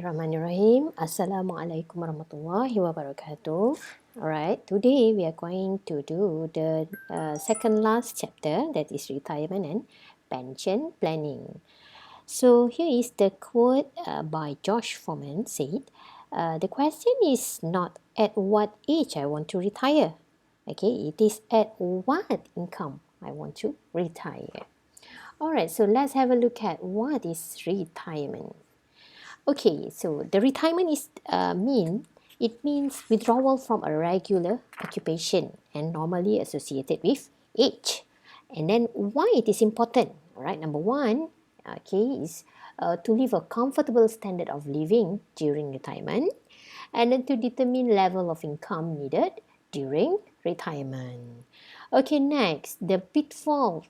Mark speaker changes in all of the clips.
Speaker 1: Bismillahirrahmanirrahim. Assalamualaikum warahmatullahi wabarakatuh. Alright, today we are going to do the second last chapter, that is retirement and pension planning. So here is the quote by Josh Foreman said, the question is not at what age I want to retire. Okay, it is at what income I want to retire. Alright, so let's have a look at what is retirement. Okay, so the retirement is it means withdrawal from a regular occupation and normally associated with age. And then why it is important? All right, number one, okay, is to live a comfortable standard of living during retirement, and then to determine level of income needed during retirement. Okay, next, the pitfalls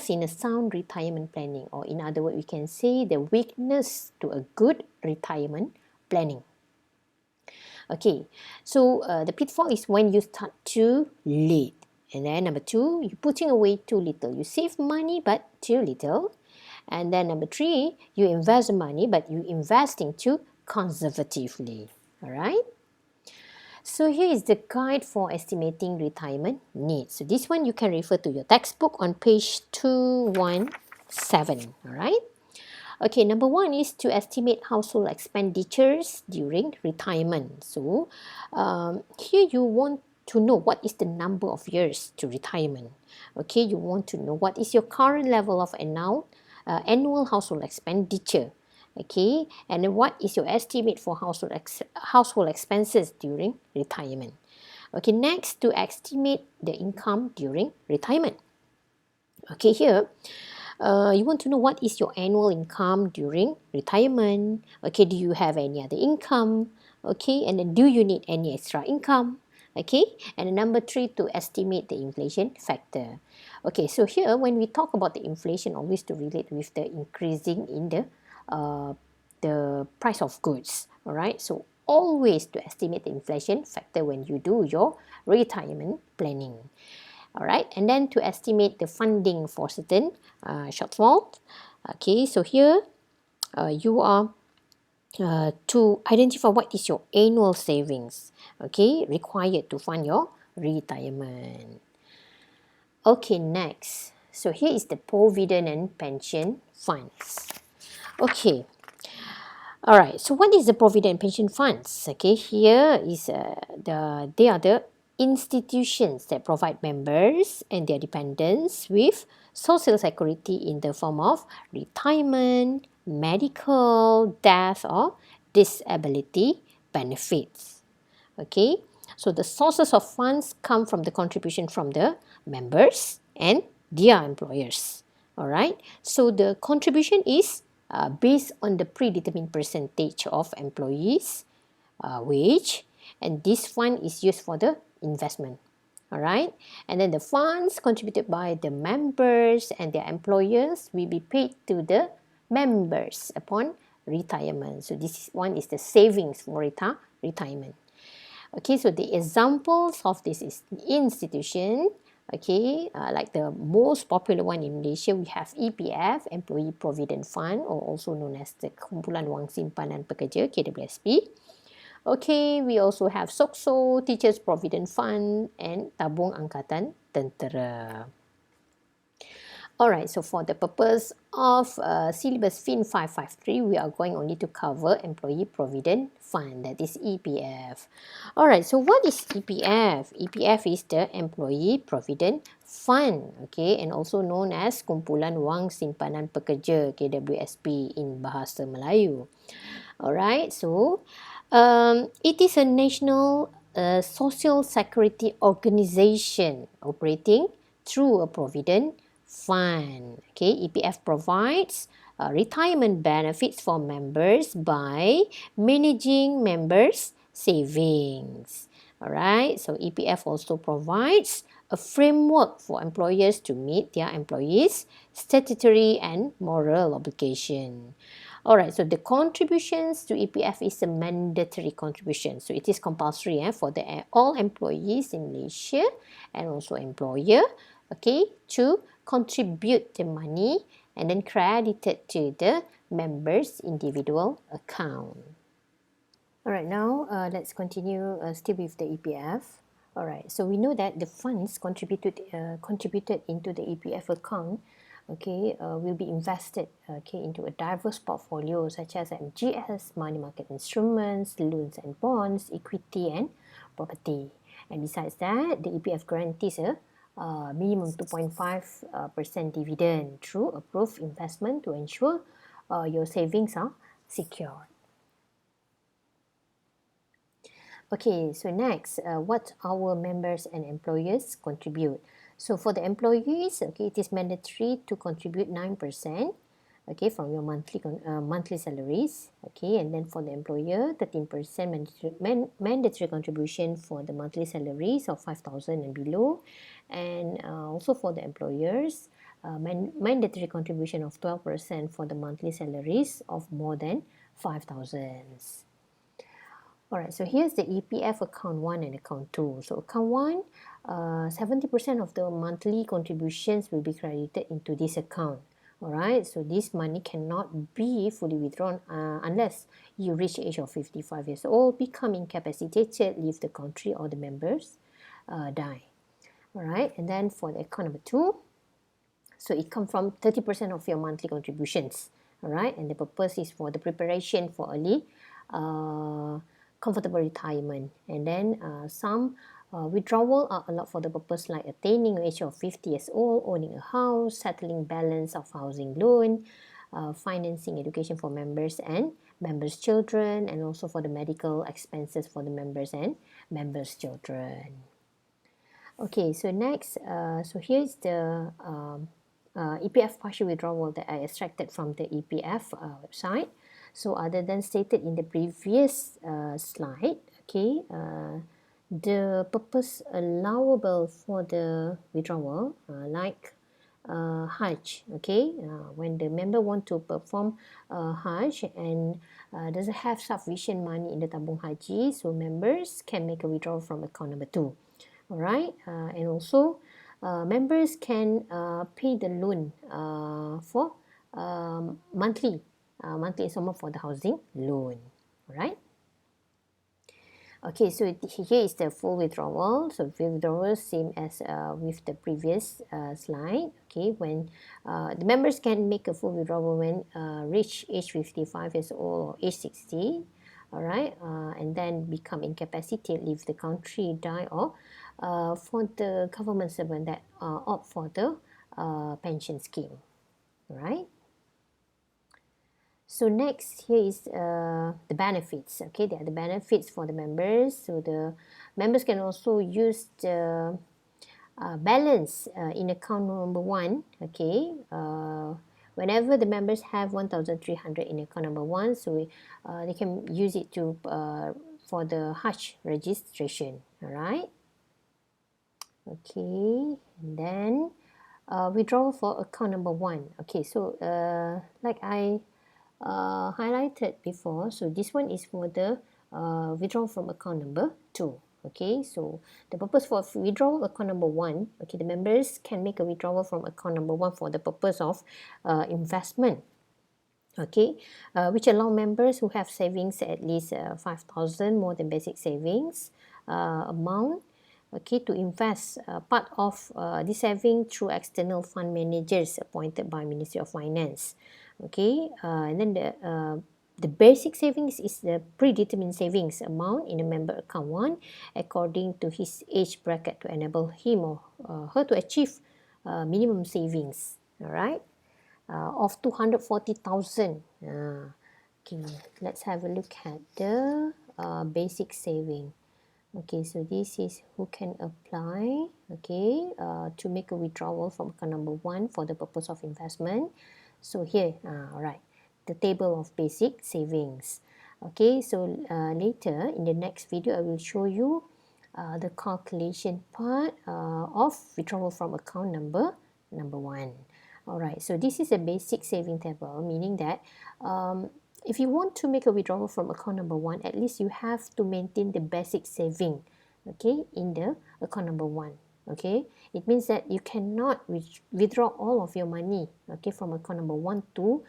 Speaker 1: in a sound retirement planning, or in other words, we can say the weakness to a good retirement planning. Okay, so the pitfall is when you start too late. And then number two, you're putting away too little. You save money but too little. And then number three, you invest money but you investing too conservatively. All right? So here is the guide for estimating retirement needs. So this one you can refer to your textbook on page 217. Alright. Okay, number one is to estimate household expenditures during retirement. So here you want to know what is the number of years to retirement. Okay, you want to know what is your current level of annual household expenditure. Okay, and then what is your estimate for household expenses during retirement? Okay, next, to estimate the income during retirement. Okay, here you want to know what is your annual income during retirement. Okay, do you have any other income? Okay, and then do you need any extra income? Okay, and number three, to estimate the inflation factor. Okay, so here when we talk about the inflation, always to relate with the increasing in the price of goods. All right, so always to estimate the inflation factor when you do your retirement planning. All right, and then to estimate the funding for certain shortfall. Okay, so here you are to identify what is your annual savings, okay, required to fund your retirement. Okay, next, so here is the Provident and pension funds. Okay. Alright, so what is the Provident Pension Funds? Okay, here is they are the institutions that provide members and their dependents with social security in the form of retirement, medical, death, or disability benefits. Okay, so the sources of funds come from the contribution from the members and their employers. Alright, so the contribution is based on the predetermined percentage of employees' wage, and this fund is used for the investment. Alright, and then the funds contributed by the members and their employers will be paid to the members upon retirement. So this one is the savings for retirement. Okay, so the examples of this is institution. Okay, like the most popular one in Malaysia, we have EPF, Employee Provident Fund, or also known as the Kumpulan Wang Simpanan Pekerja, KWSP. Okay, we also have SOKSO, Teachers Provident Fund, and Tabung Angkatan Tentera. Alright, so for the purpose of syllabus FIN533, we are going only to cover Employee Provident Fund, that is EPF. Alright, so what is EPF? EPF is the Employee Provident Fund, okay, and also known as Kumpulan Wang Simpanan Pekerja, KWSP in Bahasa Melayu. Alright, so it is a national social security organization operating through a provident fund. Okay, EPF provides retirement benefits for members by managing members' savings. Alright, so EPF also provides a framework for employers to meet their employees' statutory and moral obligation. Alright, so the contributions to EPF is a mandatory contribution. So it is compulsory for all employees in Malaysia and also employer, okay, to contribute the money and then credited to the member's individual account. Alright, now let's continue still with the EPF. Alright, so we know that the funds contributed into the EPF account, okay, will be invested, okay, into a diverse portfolio such as MGS, money market instruments, loans and bonds, equity and property. And besides that, the EPF guarantees a minimum 2.5% dividend through approved investment to ensure your savings are secure. Okay, so next, what our members and employers contribute. So for the employees, okay, it is mandatory to contribute 9%, okay, from your monthly salaries, okay, and then for the employer, 13% mandatory contribution for the monthly salaries of 5,000 and below, and also for the employers, mandatory contribution of 12% for the monthly salaries of more than 5,000. Alright, so here's the EPF account 1 and account 2. So account 1, 70% of the monthly contributions will be credited into this account. Alright, so this money cannot be fully withdrawn unless you reach the age of 55 years old, become incapacitated, leave the country, or the members die. Alright, and then for the account number 2, so it comes from 30% of your monthly contributions. Alright, and the purpose is for the preparation for early comfortable retirement, and then some withdrawal are allowed for the purpose like attaining the age of 50 years old, owning a house, settling balance of housing loan, financing education for members and members' children, and also for the medical expenses for the members and members' children. Okay, so next, so here's the EPF partial withdrawal that I extracted from the EPF website. So other than stated in the previous slide, okay, the purpose allowable for the withdrawal, like Hajj, okay, when the member want to perform Hajj and doesn't have sufficient money in the tabung haji, so members can make a withdrawal from account number 2. Alright, and also members can pay the loan for monthly installment for the housing loan. Alright. Okay, so here is the full withdrawal. So withdrawal same as with the previous slide. Okay, when the members can make a full withdrawal when reach age 55 years old or age 60. Alright, and then become incapacitated, leave the country, die, or for the government servant that opt for the pension scheme. Alright. So next, here is the benefits. Okay, there are the benefits for the members. So the members can also use the balance in account number 1. Okay, whenever the members have 1,300 in account number 1, so they can use it to for the Hajj registration. All right. Okay, and then withdrawal for account number 1. Okay, so like I highlighted before, so this one is for the withdrawal from account number 2. Okay, so the purpose for withdrawal account number 1, okay, the members can make a withdrawal from account number 1 for the purpose of investment, okay, which allow members who have savings at least 5,000 more than basic savings amount, okay, to invest part of the saving through external fund managers appointed by Ministry of Finance. Okay, and then the basic savings is the predetermined savings amount in a member account 1 according to his age bracket to enable him or her to achieve minimum savings. All right, of 240,000. Okay, let's have a look at the basic saving. Okay, so this is who can apply, okay, to make a withdrawal from account number 1 for the purpose of investment. So here, alright, the table of basic savings. Okay, so later in the next video, I will show you the calculation part of withdrawal from account number 1. Alright, so this is a basic saving table, meaning that if you want to make a withdrawal from account number 1, at least you have to maintain the basic saving, okay, in the account number 1. Okay, it means that you cannot withdraw all of your money, okay, from account number 1 to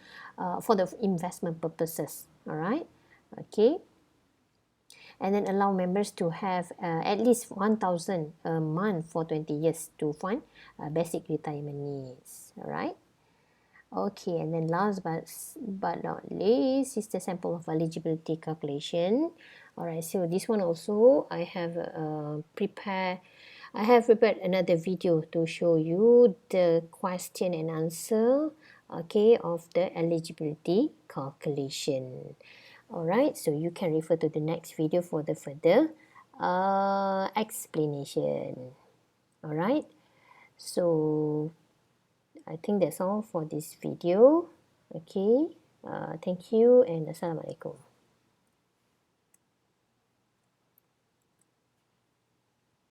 Speaker 1: for the investment purposes. All right, okay. And then allow members to have at least 1,000 a month for 20 years to fund basic retirement needs. All right. Okay, and then last but not least is the sample of eligibility calculation. All right, so this one also I have prepared another video to show you the question and answer, okay, of the eligibility calculation. Alright, so you can refer to the next video for the further explanation. Alright, so I think that's all for this video. Okay, thank you and Assalamualaikum.